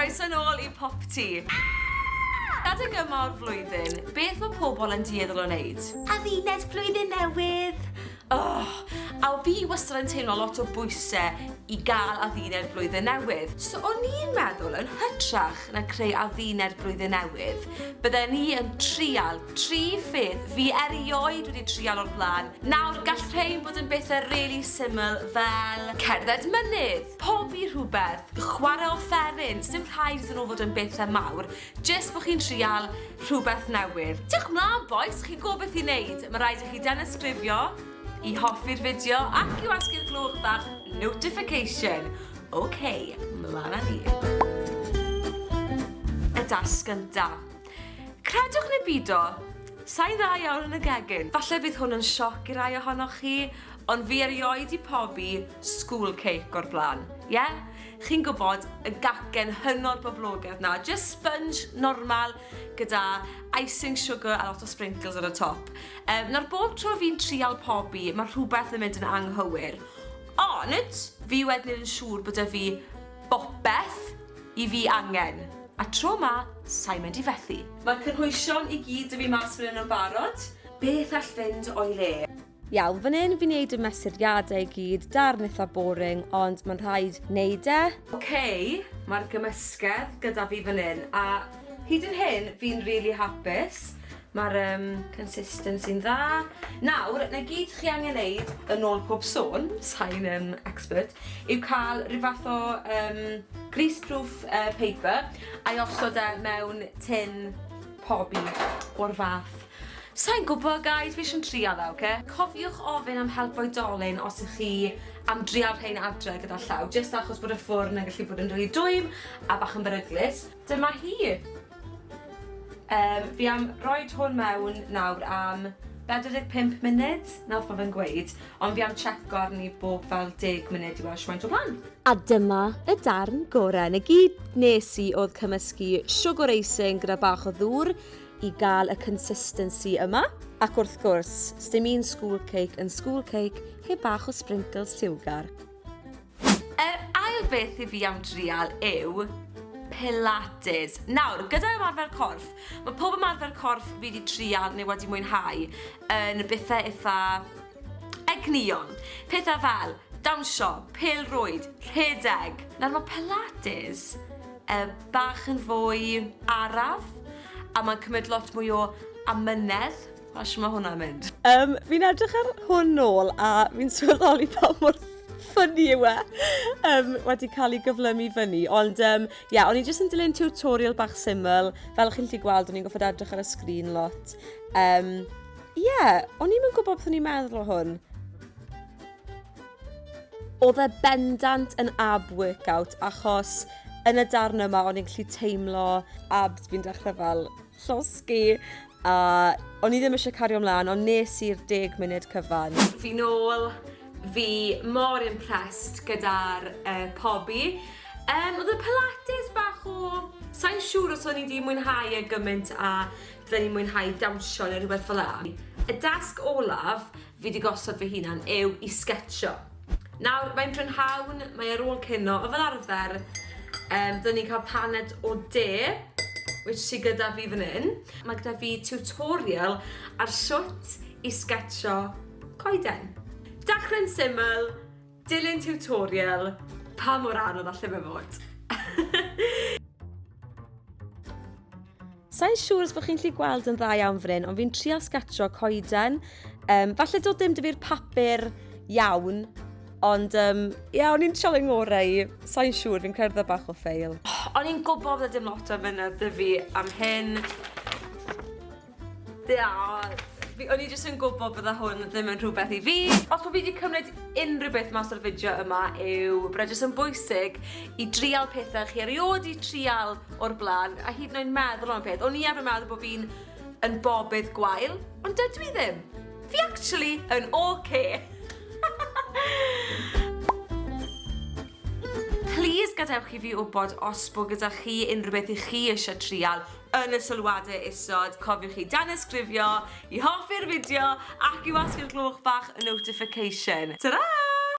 Croeso nôl I PopT. Adeg yma o'r flwyddyn, beth mae pobl yn dueddol o wneud? Adduned flwyddyn newydd. A fi wastad yn teimlo lot o bwysau I gael adduned blwyddyn newydd. So o'n i'n meddwl yn hytrach na creu adduned blwyddyn newydd, byddai ni yn trial 3 ffyrdd fi erioed wedi trial o'r blaen. Nawr, gall rhain bod yn bethau really syml fel cerdded mynydd, pobi rhywbeth, chwarae offeryn, dim rhaid iddyn nhw fod yn bethau mawr, jyst bod chi'n trial rhywbeth newydd. Diolch mlaen boys, chi'n gwybod beth I wneud. Mae rhaid I chi Tanysgrifia, I hoffi'r fideo ac I wasgu'r glwch bach notification. OK, mlaen â ni. Y dasg gyntaf. Credwch neu bido, sa'n dda iawn yn y gegin. Falle bydd hwn yn sioc I rai ohonoch chi, ond fi erioed I pobi school cake o'r blaen. Yeah? Chi'n gwybod y gacen hynod boblogaidd na, just sponge normal gyda icing sugar a lot o sprinkles ar y top. Nawr bob tro fi'n trial pobi, mae rhywbeth yn mynd yn anghywir. Ond, fi wedyn yn siŵr bod y fi bopeth I fi angen. A tro ma, sa'n mynd I fethu. Mae cynhwysion I gyd y fi mas fan hyn yn barod. Beth all fynd o'i le? Iawn, fan hyn fi'n neud y mesuriadau I gyd, darn eitha boring, ond mae'n rhaid wneud e. OK, mae'r gymysgedd gyda fi fan hyn, a hyd yn hyn fi'n really hapus. Mae'r consistency'n dda. Nawr, na gyd chi angen neud yn ôl pob sôn, sa'n expert, yw cael rhyw fath o greaseproof paper a'i osod e mewn tin pobi o'r fath. Sa'n gwybod, guys, fi eisiau'n trial dda, okay? Cofiwch ofyn am help oedolyn os ych chi am drial rhain adre gyda llaw, jyst achos bod y ffwrn yn gallu bod yn rili dwym a bach yn beryglus. Dyma hi. Fi am roed hwn mewn nawr am 45 munud, nawr fa fe'n gweud, ond fi am checo arni bob fel 10 munud I weld shwaint o plan. A dyma y darn gorau. Na gyd nes I oedd cymysgu sugar icing gyda bach o ddŵr I gael y consistency yma. Ac wrth gwrs, sdim un school cake yn school cake heb bach o sprinkles lliwgar. Ail beth I fi am drial yw Pilates. Nawr, gyda ymarfer corff, mae pob ymarfer corff fi wedi trial neu wedi mwynhau yn bethau eitha egnion. Pethau fel dawnsio, pêl-rwyd, rhedeg. Nawr mae Pilates bach yn fwy araf a mae'n cymryd lot mwy o amynedd. Os mae hwnna'n mynd. Fi'n edrych ar hwn nôl a fi'n sylweddoli pa mor ffynnu yw e. Wedi cael ei gyflymu fyny. Ond o'n i jyst yn dilyn tutorial bach syml. Fel chi'n gallu gweld, o'n i'n goffod edrych ar y sgrin lot. O'n i'n gwybod beth o'n i'n meddwl o hwn. Oedd e bendant yn ab workout achos yn y darn yma o'n i'n gallu teimlo abs fi'n dechrau fel llosgi a o'n I ddim eisiau cario ymlaen ond nes i'r 10 munud cyfan. Fi nôl, fi mor impressed gyda'r pobi. Oedd y Pilates bach o... Sa'n siŵr os o'n I wedi mwynhau e gymaint a dydyn ni'n mwynhau dawnsio neu rhywbeth fel la. Y dasg olaf fi wedi gosod fy hunan yw I sgetio. Nawr, mae'n prynhawn, mae ar ôl cino, o fel arfer, dydyn ni'n cael paned o de, which sy gyda fi fan hyn. Mae gyda fi tutorial ar shwt I sgetio coeden. Dechrau'n syml, dilyn tutorial, pa mor anodd allai fe fod. Sa'n siŵr os bod chi'n gallu gweld yn dda iawn fan hyn, ond fi'n trial sgetio coeden. Falle dod dim dy fi'r papur iawn, ond o'n i'n trial yng ngorau. Sa'n siŵr, fi'n cerdded bach o ffeil. O'n i'n gwybod bod dim lot o fynydd dy fi am hyn. O'n i jyst yn gwybod bydda hwn ddim yn rhywbeth I fi. Os bod fi wedi cymryd unrhyw beth mas o'r fideo yma yw bod jyst yn bwysig I drial pethau chi eriod I trial o'r blaen a hyd yn oed meddwl am peth. O'n I efo'n meddwl bod fi'n yn bobydd gwael, ond dydw I ddim. Fi actually yn okay. Please gadewch I fi wybod os bod gyda chi unrhyw beth I chi eisiau trial yn y sylwadau isod. Cofiwch chi Tanysgrifia, I hoffi'r fideo ac I wasgu'r glwch bach y notification. Ta-ra!